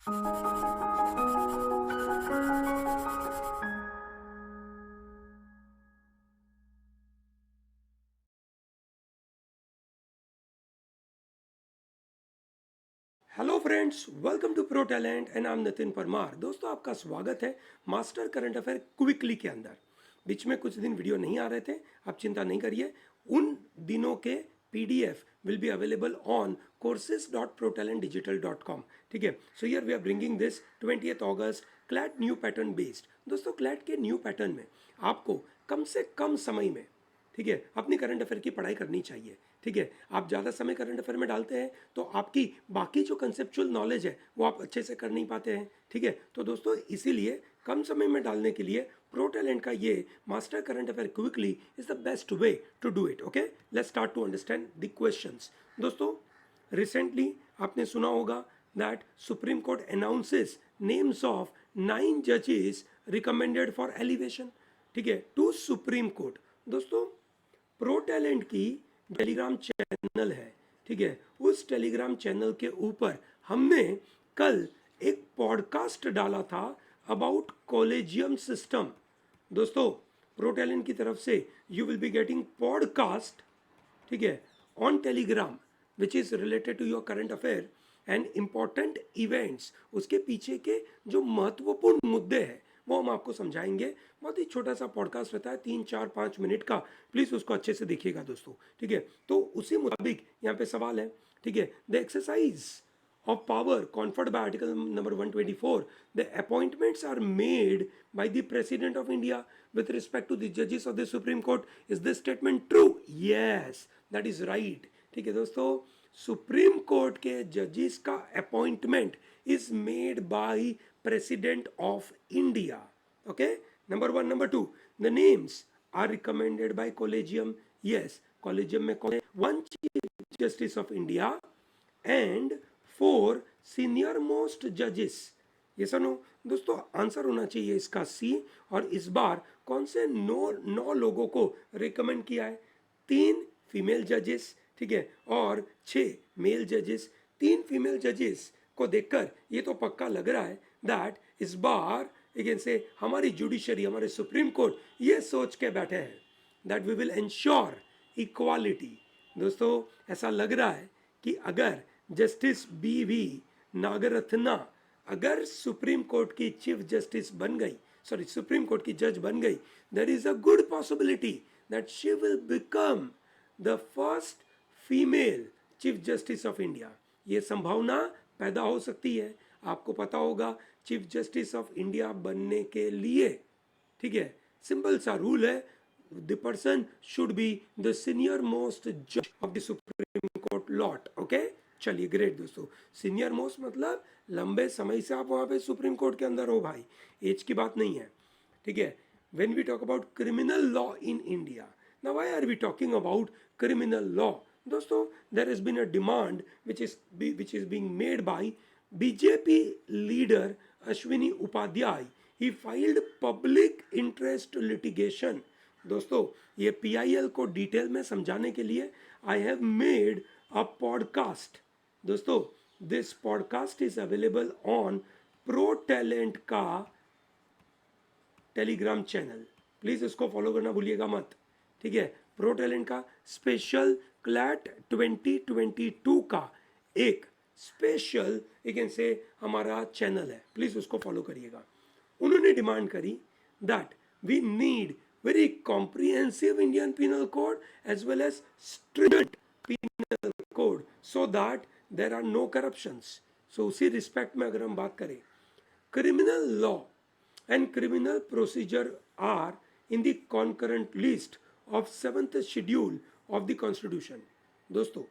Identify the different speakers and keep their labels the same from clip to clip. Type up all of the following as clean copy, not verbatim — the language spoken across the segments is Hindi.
Speaker 1: Hello friends, welcome to pro talent and I am Nitin Parmar. दोस्तों, आपका स्वागत है मास्टर करंट अफेयर क्विकली के अंदर। बीच में कुछ दिन वीडियो नहीं आ रहे थे, आप चिंता नहीं करिए। उन दिनों के PDF will be available on courses.protalentdigital.com। ठीक है, so here we are bringing this 20th August CLAT new pattern based. दोस्तों, क्लैट के न्यू पैटर्न में आपको कम से कम समय में, ठीक है, अपनी करंट अफेयर की पढ़ाई करनी चाहिए। ठीक है, आप ज़्यादा समय करंट अफेयर में डालते हैं तो आपकी बाकी जो कंसेप्चुअल नॉलेज है वो आप अच्छे से कर नहीं पाते हैं। ठीक है, तो दोस्तों इसीलिए कम समय में डालने के लिए प्रो टैलेंट का ये master current affair quickly is the best way to do it. Okay, let's start to understand the questions. दोस्तों, रिसेंटली आपने सुना होगा that supreme court announces names of 9 जजेस रिकमेंडेड फॉर एलिवेशन, ठीक है, टू सुप्रीम कोर्ट। दोस्तों, प्रो टैलेंट की टेलीग्राम चैनल है, ठीक है, उस टेलीग्राम चैनल के ऊपर हमने कल एक पॉडकास्ट डाला था अबाउट कॉलेजियम सिस्टम। दोस्तों, प्रो टैलेंट की तरफ से you will be getting podcast, ठीक है, on telegram which is related to your current affair and important events. उसके पीछे के जो महत्वपूर्ण मुद्दे हैं वो हम आपको समझाएंगे। बहुत ही छोटा सा पॉडकास्ट रहता है, 3 4 5 मिनट का। प्लीज उसको अच्छे से देखिएगा दोस्तों। ठीक है, तो उसी मुताबिक यहाँ पे सवाल है। ठीक है, the exercise of power conferred by article number 124, the appointments are made by the president of India with respect to the judges of the Supreme Court. Is this statement true? Yes, that is right. ठीक है दोस्तों, सुप्रीम कोर्ट के जजेस का appointment is made by president of India. Okay, number 1। Number 2, the names are recommended by collegium. Yes, collegium में कौन है? 1 chief justice of India and 4 senior most जजेस। ये सुनो दोस्तों, आंसर होना चाहिए इसका सी। और इस बार कौन से 9 लोगों को रिकमेंड किया है? 3 फीमेल जजेस, ठीक है, और 6 मेल जजेस। 3 फीमेल जजेस को देखकर ये तो पक्का लग रहा है दैट इस बार अगेन से हमारी जुडिशरी, हमारे सुप्रीम कोर्ट ये सोच के बैठे हैं that we will ensure equality. दोस्तों, ऐसा लग रहा है कि अगर जस्टिस बी नागरत्ना अगर सुप्रीम कोर्ट की चीफ जस्टिस बन गई, सॉरी सुप्रीम कोर्ट की जज बन गई, there is a good possibility that she will become the first female chief justice of India. ये संभावना पैदा हो सकती है। आपको पता होगा चीफ जस्टिस ऑफ इंडिया बनने के लिए, ठीक है, सिंपल सा रूल है, the person should be the senior most जज of the supreme court lot. Okay, चलिए ग्रेट दोस्तों। सीनियर मोस्ट मतलब लंबे समय से आप वहां पे सुप्रीम कोर्ट के अंदर हो भाई, एज की बात नहीं है। ठीक है, when we talk about criminal law in India, now why are we talking about criminal law? दोस्तों, there has been a demand which is being made by BJP leader Ashwini Upadhyay. He filed public interest litigation. दोस्तों, ये पीआईएल को डिटेल में समझाने के लिए I have made a podcast. दोस्तों, this podcast is available on pro talent का टेलीग्राम चैनल। प्लीज इसको फॉलो करना भूलिएगा मत। ठीक है, प्रो टैलेंट का स्पेशल क्लैट 2022 का एक स्पेशल एक से हमारा चैनल है, प्लीज उसको फॉलो करिएगा। उन्होंने डिमांड करी that we need very comprehensive Indian penal code as well as strict penal code so that there are no corruptions. So उसी रिस्पेक्ट में अगर हम बात करें, criminal law and criminal procedure are in the concurrent list of 7th schedule of the constitution। दोस्तों,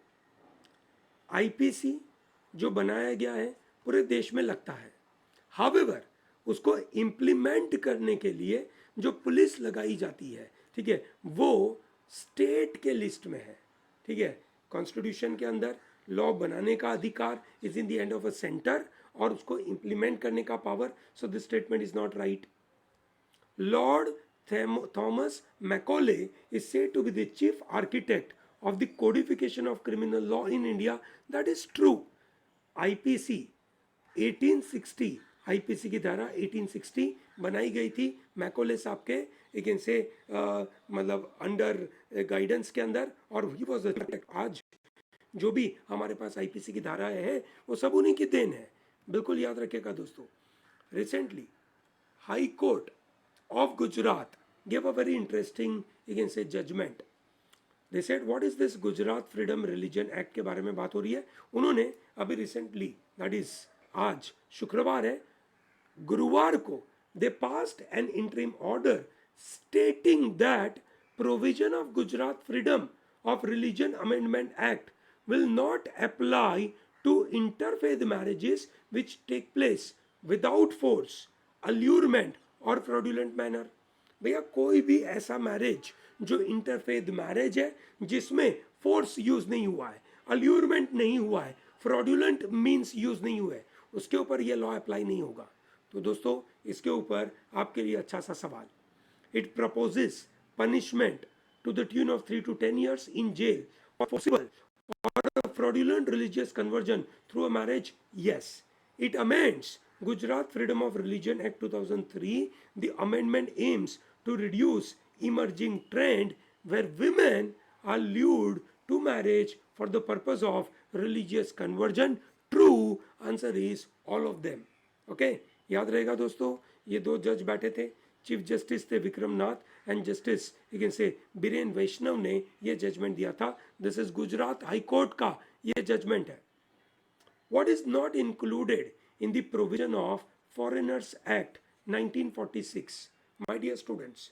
Speaker 1: आईपीसी जो बनाया गया है पूरे देश में लगता है, हावेवर उसको इम्प्लीमेंट करने के लिए जो पुलिस लगाई जाती है, ठीक है, वो स्टेट के लिस्ट में है। ठीक है, कॉन्स्टिट्यूशन के अंदर लॉ बनाने का अधिकार is in the end of a centre और उसको इंप्लीमेंट करने का power. So this statement is not right. Lord Thomas Macaulay is said to be the chief architect of the codification of criminal law in India. That is true. IPC 1860 IPC की धारा 1860 बनाई गई थी मैकोले साहब के लेकिन से मतलब अंडर गाइडेंस के अंदर, और ही वॉज आज जो भी हमारे पास आईपीसी की धाराएं हैं वो सब उन्हीं की देन है, बिल्कुल याद रखिएगा दोस्तों। Recently high court of Gujarat gave a very interesting you can say judgment. They said what is this Gujarat freedom religion act के बारे में बात हो रही है। उन्होंने अभी रिसेंटली दैट इज आज शुक्रवार है, गुरुवार को they passed an interim order stating that provision of Gujarat freedom of religion amendment act will not apply to interfaith marriages which take place without force, allurement or fraudulent manner. भैया कोई भी ऐसा मैरिज जो इंटरफेथ मैरिज है जिसमें फोर्स यूज नहीं हुआ है, अल्यूरमेंट नहीं हुआ है, फ्रॉडुलेंट मीन्स यूज नहीं हुआ है, उसके ऊपर यह लॉ अप्लाई नहीं होगा। तो दोस्तों इसके ऊपर आपके लिए अच्छा सा सवाल, it proposes punishment to the tune of 3 to 10 years in jail or possible or fraudulent religious conversion through a marriage. Yes, it amends Gujarat Freedom of Religion Act 2003. The amendment aims to reduce emerging trend where women are lured to marriage for the purpose of religious conversion. True answer is all of them. Okay, याद रहेगा दोस्तों, ये दो जज बैठे थे, चीफ जस्टिस थे Vikram Nath and justice you can say Biren Vaishnav ने ये जजमेंट दिया था। This is Gujarat high court का ये जजमेंट है। What is not included in the provision of foreigners act 1946? My dear students,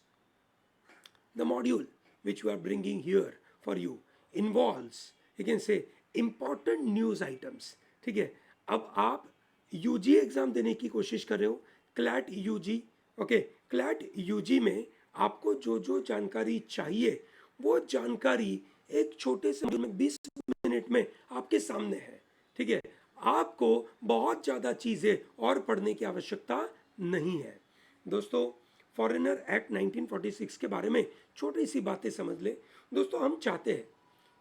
Speaker 1: the module which we are bringing here for you involves you can say important news items. ठीक है, अब आप यूजी एग्जाम देने की कोशिश कर रहे हो, CLAT UG. Okay, CLAT UG में आपको जो जो जानकारी चाहिए वो जानकारी एक छोटे से में 20 मिनट में आपके सामने है। ठीक है, आपको बहुत ज़्यादा चीज़ें और पढ़ने की आवश्यकता नहीं है। दोस्तों फॉरेनर एक्ट 1946 के बारे में छोटी सी बातें समझ ले। दोस्तों हम चाहते हैं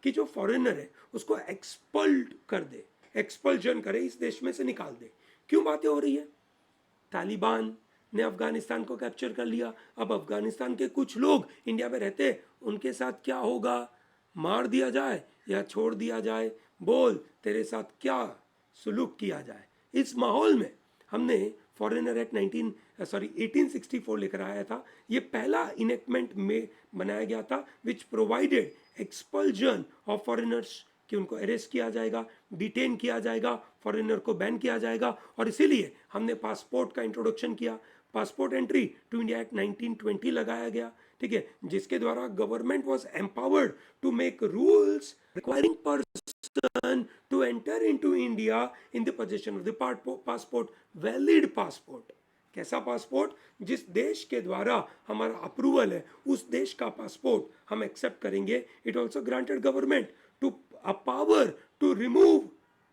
Speaker 1: कि जो फॉरेनर है उसको एक्सपल्ड कर दे, एक्सपल्जन करे, इस देश में से निकाल दे। क्यों बातें हो रही है? तालिबान ने अफगानिस्तान को कैप्चर कर लिया, अब अफगानिस्तान के कुछ लोग इंडिया में रहते हैं, उनके साथ क्या होगा? मार दिया जाए या छोड़ दिया जाए? बोल तेरे साथ क्या सुलूक किया जाए? इस माहौल में हमने फॉरेनर एक्ट 1864 लेकर आया था। ये पहला इनेक्टमेंट में बनाया गया था विच प्रोवाइडेड एक्सपल्जन ऑफ फॉरेनर्स, कि उनको अरेस्ट किया जाएगा, डिटेन किया जाएगा, फॉरेनर को बैन किया जाएगा। और इसीलिए हमने पासपोर्ट का इंट्रोडक्शन किया, passport entry to India act 1920 लगाया गया। ठीक है, जिसके द्वारा government was empowered to make rules requiring person to enter into India in the position of the passport, valid passport. कैसा पासपोर्ट? जिस देश के द्वारा हमारा अप्रूवल है उस देश का पासपोर्ट हम एक्सेप्ट करेंगे। It also granted government to a power to remove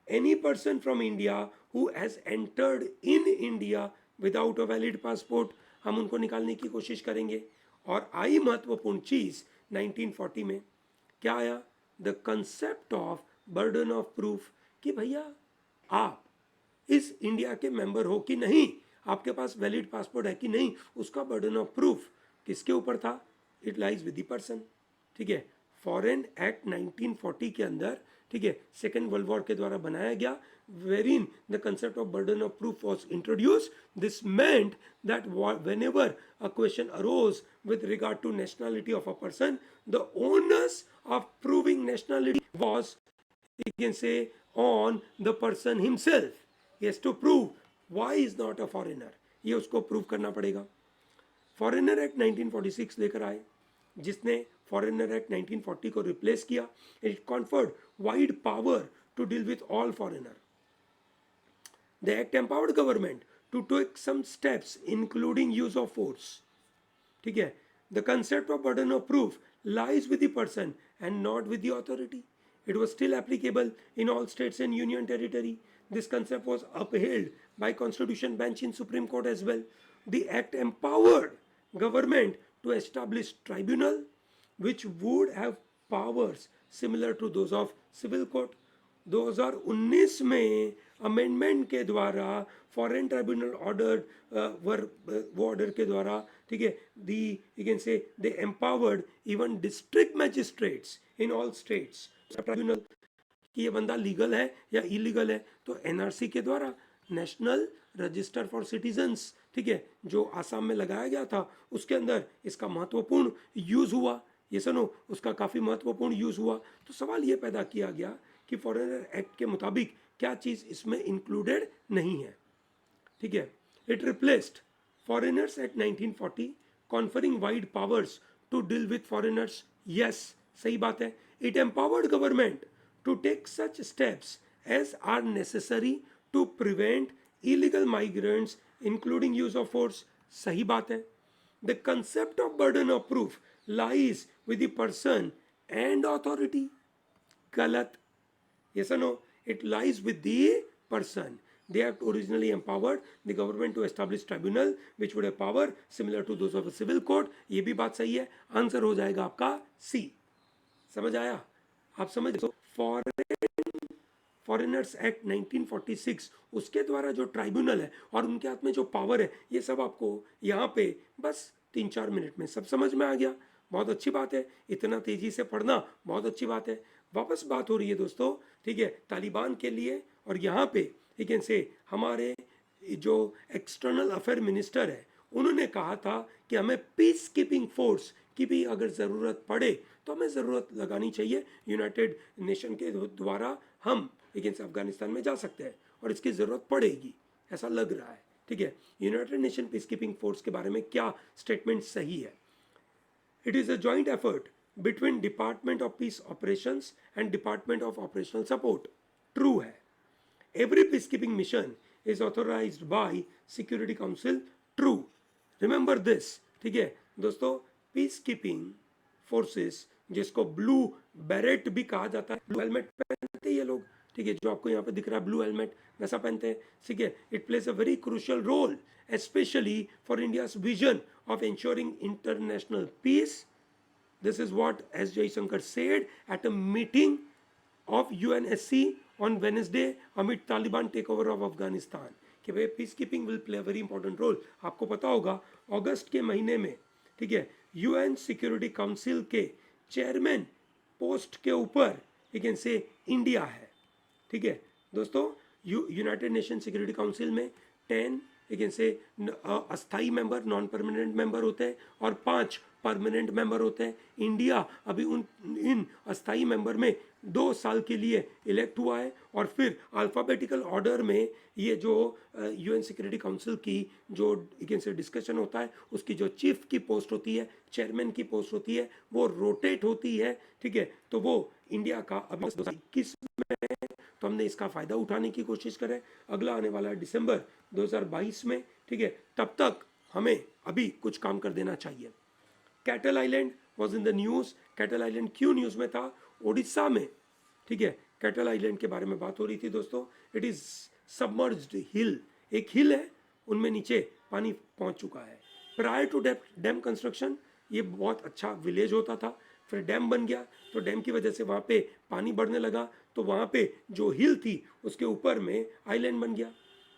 Speaker 1: any person from India who has entered in India without a valid passport। हम उनको निकालने की कोशिश करेंगे। और आई महत्वपूर्ण चीज 1940 में क्या आया? The concept of burden of proof, कि भैया आप इस इंडिया के मेंबर हो कि नहीं, आपके पास वैलिड पासपोर्ट है कि नहीं, उसका बर्डन ऑफ प्रूफ किसके ऊपर था? It lies with the person. ठीक है, फॉरेन एक्ट 1940 के अंदर, ठीक है, सेकेंड वर्ल्ड वॉर के द्वारा बनाया गया, wherein the concept of burden of proof was introduced. This meant that whenever a question arose with regard to nationality of a person, the onus of proving nationality was, you can say, on the person himself. He has to prove why he is not a foreigner. ये उसको प्रूव करना पड़ेगा। फॉरेनर एक्ट 1946 लेकर आए जिसने फॉरेनर एक्ट 1940 को रिप्लेस किया। It conferred wide power to deal with all foreigner. The act empowered government to take some steps including use of force. ठीक है, the concept of burden of proof lies with the person and not with the authority. It was still applicable in all states and union territory. This concept was upheld by Constitution Bench in Supreme Court as well. The act empowered government to establish tribunal which would have powers similar to those of civil court. 2019 में अमेंडमेंट के द्वारा फॉरेन ट्राइब्यूनल ऑर्डर वो ऑर्डर के द्वारा, ठीक है, the you can say they empowered even district magistrates in all states tribunal कि ये बंदा लीगल है या इलीगल है, तो एनआरसी के द्वारा नेशनल रजिस्टर फॉर सिटीजन्स, ठीक है, जो आसाम में लगाया गया था, उसके अंदर इसका महत्वपूर्ण यूज हुआ। ये सुनो, उसका काफ़ी महत्वपूर्ण यूज हुआ। तो सवाल ये पैदा किया गया कि फॉरेनर एक्ट के मुताबिक क्या चीज़ इसमें इंक्लूडेड नहीं है, ठीक है। It replaced foreigners act 1940 conferring wide powers to deal with foreigners. Yes, सही बात है। It empowered government to take such steps as are necessary to prevent illegal migrants including use of force। सही बात है। The concept of burden of proof lies with the person and authority। गलत। Yes or no? It lies with the person। They have originally empowered the government to establish tribunal which would have power similar to those of a civil court। ये भी बात सही है। आंसर हो जाएगा आपका सी। समझ आया? आप समझ फॉरेनर्स एक्ट 1946 उसके द्वारा जो ट्राइब्यूनल है और उनके हाथ में जो पावर है, ये सब आपको यहाँ पे बस 3-4 मिनट में सब समझ में आ गया। बहुत अच्छी बात है, इतना तेजी से पढ़ना बहुत अच्छी बात है। वापस बात हो रही है दोस्तों, ठीक है, तालिबान के लिए। और यहाँ पे ठीक है से हमारे जो एक्सटर्नल अफेयर मिनिस्टर है, उन्होंने कहा था कि हमें पीस कीपिंग फोर्स की भी अगर ज़रूरत पड़े तो हमें ज़रूरत लगानी चाहिए। यूनाइटेड नेशन के द्वारा हम लेकिन अफगानिस्तान में जा सकते हैं और इसकी ज़रूरत पड़ेगी, ऐसा लग रहा है, ठीक है। United Nation peace keeping force के बारे में क्या स्टेटमेंट सही है? It is a joint effort between department of peace operations and department of operational support. True है। Every peace keeping mission is authorised by security council. True. Remember this, ठीक है दोस्तों। पीस कीपिंग फोर्सेस, जिसको ब्लू बैरेट भी कहा जाता है, ब्लू हेलमेट पहनते हैं ये लोग, ठीक है, जो आपको यहाँ पे दिख रहा है ब्लू हेलमेट, वैसा पहनते हैं, ठीक है। It place a very crucial role especially for India's vision of ensuring international peace। This is what S. Jaishankar said at a meeting of UNSC on Wednesday amid Taliban takeover of Afghanistan कि भाई peace keeping will play a very important role. आपको पता होगा अगस्त के महीने में, ठीक है, यूएन सिक्योरिटी काउंसिल के चेयरमैन पोस्ट के ऊपर लेकिन से इंडिया है, ठीक है दोस्तों। यूनाइटेड नेशन सिक्योरिटी काउंसिल में 10 लेकिन से अस्थाई मेंबर, नॉन परमानेंट मेंबर होते हैं और 5 परमानेंट मेंबर होते हैं। इंडिया अभी इन अस्थाई मेंबर में 2 साल के लिए इलेक्ट हुआ है। और फिर अल्फ़ाबेटिकल ऑर्डर में ये जो यूएन सिक्योरिटी काउंसिल की जो से डिस्कशन होता है, उसकी जो चीफ की पोस्ट होती है, चेयरमैन की पोस्ट होती है, वो रोटेट होती है, ठीक है। तो वो इंडिया का अभी 2021 में, तो हमने इसका फ़ायदा उठाने की कोशिश करें। अगला आने वाला दिसंबर 2022 में, ठीक है, तब तक हमें अभी कुछ काम कर देना चाहिए। Cattle island was in the news. Cattle island क्यों न्यूज़ में था? उड़ीसा में, ठीक है, कैटल आइलैंड के बारे में बात हो रही थी दोस्तों। इट इज़ सबमर्ज्ड हिल, एक हिल है, उनमें नीचे पानी पहुंच चुका है। प्रायर टू डैम कंस्ट्रक्शन ये बहुत अच्छा विलेज होता था, फिर डैम बन गया, तो डैम की वजह से वहाँ पे पानी बढ़ने लगा, तो वहाँ पे जो हिल थी उसके ऊपर में आइलैंड बन गया,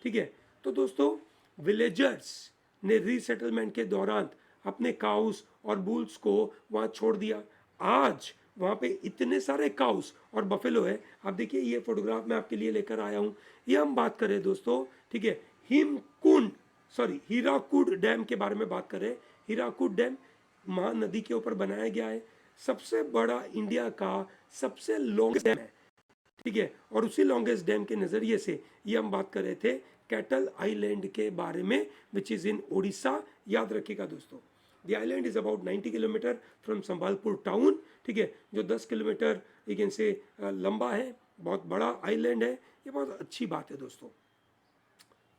Speaker 1: ठीक है। तो दोस्तों विलेजर्स ने रीसेटलमेंट के दौरान अपने काउस और बुल्स को वहाँ छोड़ दिया। आज वहाँ पे इतने सारे काउस और बफेलो है। आप देखिए ये फोटोग्राफ मैं आपके लिए लेकर आया हूँ। ये हम बात करें दोस्तों, ठीक है, हीराकुड डैम के बारे में बात करें। हीराकुड डैम महानदी के ऊपर बनाया गया है, सबसे बड़ा इंडिया का सबसे लॉन्गेस्ट डैम है, ठीक है। और उसी लॉन्गेस्ट डैम के नज़रिए से ये हम बात कर रहे थे कैटल आइलैंड के बारे में, विच इज़ इन ओडिशा। याद रखिएगा दोस्तों, the island is about 90 kilometre from Sambalpur town, ठीक है, जो 10 किलोमीटर लेकिन से लंबा है। बहुत बड़ा आइलैंड है, ये बहुत अच्छी बात है दोस्तों।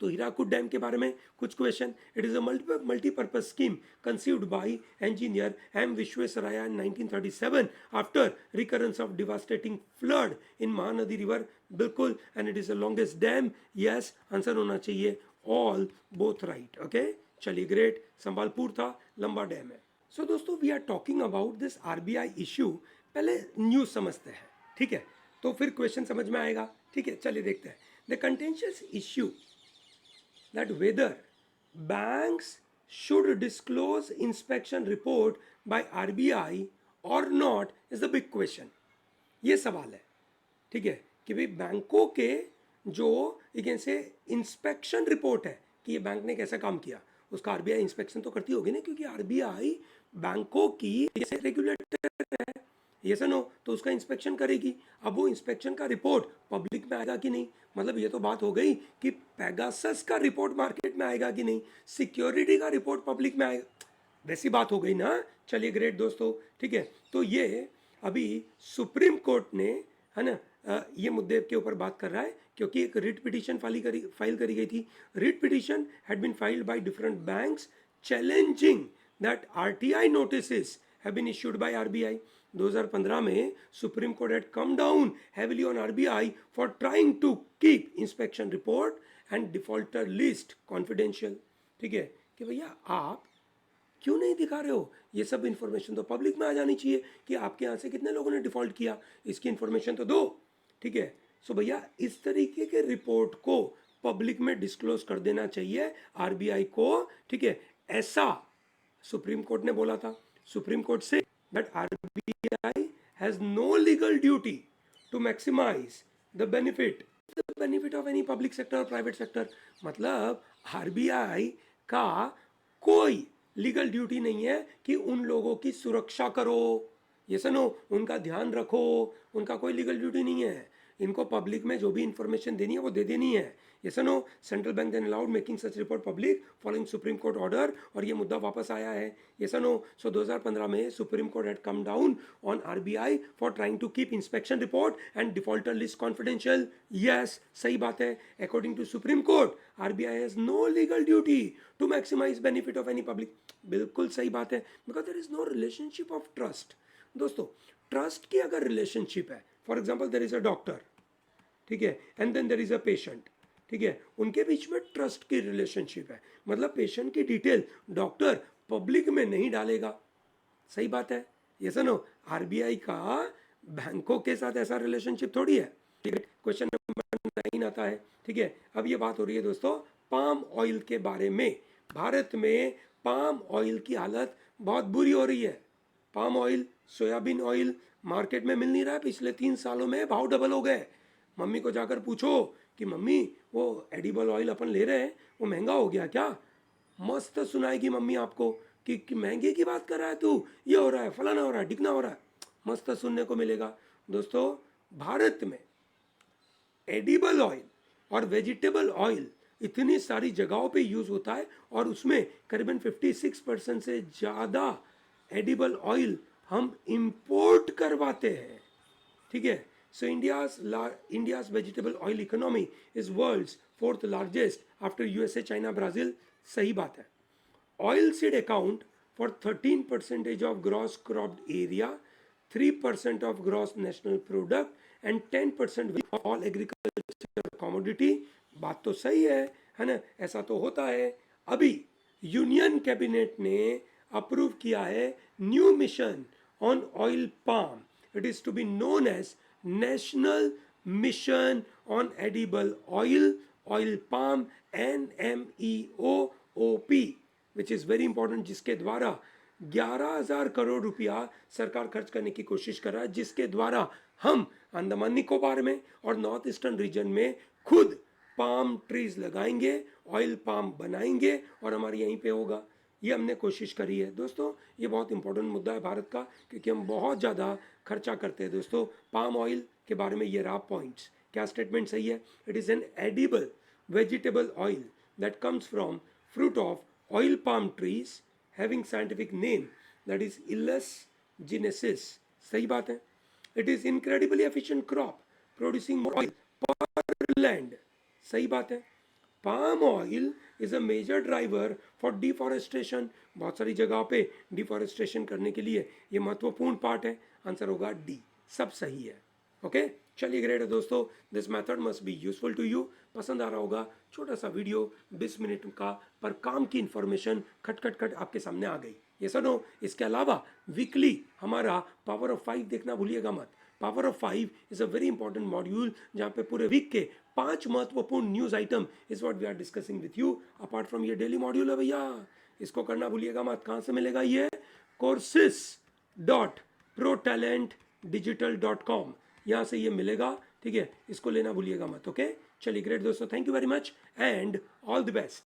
Speaker 1: तो हीराकुड डैम के बारे में कुछ question. It is a multipurpose scheme conceived by engineer M Visvesvaraya in 1937 after recurrence of devastating flood in Mahanadi river. बिल्कुल। And it is the longest dam. Yes, answer होना चाहिए ऑल बोथ राइट। ओके, चलिए ग्रेट। संभालपुर था, लंबा डैम है। सो दोस्तों we are talking about this RBI issue. पहले न्यूज़ समझते हैं, ठीक है, तो फिर क्वेश्चन समझ में आएगा, ठीक है। चलिए देखते हैं the contentious issue that whether banks should disclose inspection report by RBI or not is the big question. ये सवाल है, ठीक है, कि भाई बैंकों के जो एक से इंस्पेक्शन रिपोर्ट है कि ये बैंक ने कैसा काम किया, उसका आरबीआई इंस्पेक्शन तो करती होगी ना, क्योंकि आरबीआई बैंकों की रेगुलेटर है, ये सर नो, तो उसका इंस्पेक्शन करेगी। अब वो इंस्पेक्शन का रिपोर्ट पब्लिक में आएगा कि नहीं, मतलब ये तो बात हो गई कि पेगासस का रिपोर्ट मार्केट में आएगा कि नहीं, सिक्योरिटी का रिपोर्ट पब्लिक में आएगा, वैसी बात हो गई ना। चलिए ग्रेट दोस्तों, ठीक है, तो ये अभी सुप्रीम कोर्ट ने, है ना, ये मुद्दे के ऊपर बात कर रहा है, क्योंकि एक रिट पिटीशन फाइल करी गई थी। Writ petition had been filed by different banks challenging that RTI notices have been issued by RBI. 2015 में supreme court had come down heavily on RBI for trying to keep inspection report and defaulter list confidential. ठीक है, कि भैया आप क्यों नहीं दिखा रहे हो, ये सब इन्फॉर्मेशन तो पब्लिक में आ जानी चाहिए कि आपके यहाँ से कितने लोगों ने डिफॉल्ट किया, इसकी इन्फॉर्मेशन तो दो। ठीक है, सो भैया इस तरीके के रिपोर्ट को पब्लिक में डिस्क्लोज कर देना चाहिए आरबीआई को। ठीक है, ऐसा सुप्रीम कोर्ट ने बोला था। सुप्रीम कोर्ट से that RBI has no legal duty to maximize the benefit of any public sector और प्राइवेट सेक्टर। मतलब आरबीआई का कोई लीगल ड्यूटी नहीं है कि उन लोगों की सुरक्षा करो, ये सुनो, उनका ध्यान रखो, उनका कोई लीगल ड्यूटी नहीं है। इनको पब्लिक में जो भी इंफॉर्मेशन देनी है वो दे देनी है। ये सुनो, central bank then allowed making such report public following supreme court order, और ये मुद्दा वापस आया है। ये सुनो, सो 2015 में supreme court had come down on RBI for trying to keep inspection report and defaulter list confidential. Yes, सही बात है। According to supreme court RBI has no legal duty to maximize benefit of any public. बिल्कुल सही बात है, because there is no relationship of trust. दोस्तों, ट्रस्ट की अगर रिलेशनशिप है, for example there is a doctor, ठीक है, and then there is a patient, ठीक है, उनके बीच में ट्रस्ट की रिलेशनशिप है, मतलब पेशेंट की डिटेल डॉक्टर पब्लिक में नहीं डालेगा। सही बात है, ये सुनो, आरबीआई का बैंकों के साथ ऐसा रिलेशनशिप थोड़ी है। ठीक है, क्वेश्चन नंबर 9 आता है। ठीक है, अब ये बात हो रही है दोस्तों पाम ऑयल के बारे में। भारत में पाम ऑयल की हालत बहुत बुरी हो रही है। Palm oil, soybean oil market में मिल नहीं रहा है। पिछले 3 सालों में भाव डबल हो गए। मम्मी को जाकर पूछो कि मम्मी वो एडिबल ऑयल अपन ले रहे हैं वो महंगा हो गया क्या, मस्त सुनाएगी मम्मी आपको कि महंगे की बात कर रहा है तू, ये हो रहा है, फलाना हो रहा है, ढिकना हो रहा है, मस्त सुनने को मिलेगा। दोस्तों, भारत में एडिबल ऑयल और वेजिटेबल ऑयल इतनी सारी जगहों पे यूज होता है, और उसमें करीबन 56% से ज़्यादा एडिबल ऑयल हम इंपोर्ट करवाते हैं। ठीक है, so India's vegetable oil economy is world's 4th largest after USA, China, Brazil. सही बात है। Oil seed account for 13% of gross cropped area, 3% of gross national product and 10% all agriculture commodity. बात तो सही है ना, ऐसा तो होता है। अभी यूनियन कैबिनेट ने अप्रूव किया है new mission on oil palm. It is to be known as national mission on edible oil, oil palm, NMEOOP, which is very important, जिसके द्वारा 11,000 करोड़ रुपया सरकार खर्च करने की कोशिश कर रहा है, जिसके द्वारा हम अंडमान निकोबार में और नॉर्थ ईस्टर्न रीजन में खुद पाम ट्रीज लगाएंगे, ऑयल पाम बनाएंगे और हमारे यहीं पे होगा। ये हमने कोशिश करी है। दोस्तों, ये बहुत इंपॉर्टेंट मुद्दा है भारत का, क्योंकि हम बहुत ज़्यादा खर्चा करते हैं। दोस्तों, पाम ऑयल के बारे में ये रहा पॉइंट्स। क्या स्टेटमेंट सही है? It is an edible vegetable oil that comes from fruit of oil palm trees having scientific name that is Illus genesis। सही बात है। It is incredibly efficient crop producing more oil per land। सही बात है। Palm oil is a major driver for deforestation. बहुत सारी जगहों पे डिफॉरेस्टेशन करने के लिए ये महत्वपूर्ण पार्ट है। आंसर होगा डी, सब सही है। ओके, चलिए ग्रेट है दोस्तों, this method must be useful to you. पसंद आ रहा होगा, छोटा सा वीडियो 20 मिनट का, पर काम की इंफॉर्मेशन खट खट खट आपके सामने आ गई। ये सुनो, इसके अलावा वीकली हमारा पावर ऑफ 5 देखना भूलिएगा मत। Power of 5 is a very important module, जहाँ पे पूरे वीक के 5 महत्वपूर्ण news item is what we are discussing with you apart from ये डेली मॉड्यूल है भैया, इसको करना भूलिएगा मत। कहाँ से मिलेगा ये? courses.protalentdigital.com, यहाँ से ये मिलेगा, ठीक है, इसको लेना भूलिएगा मत। ओके, चलिए ग्रेट दोस्तों, thank you very much and all the best.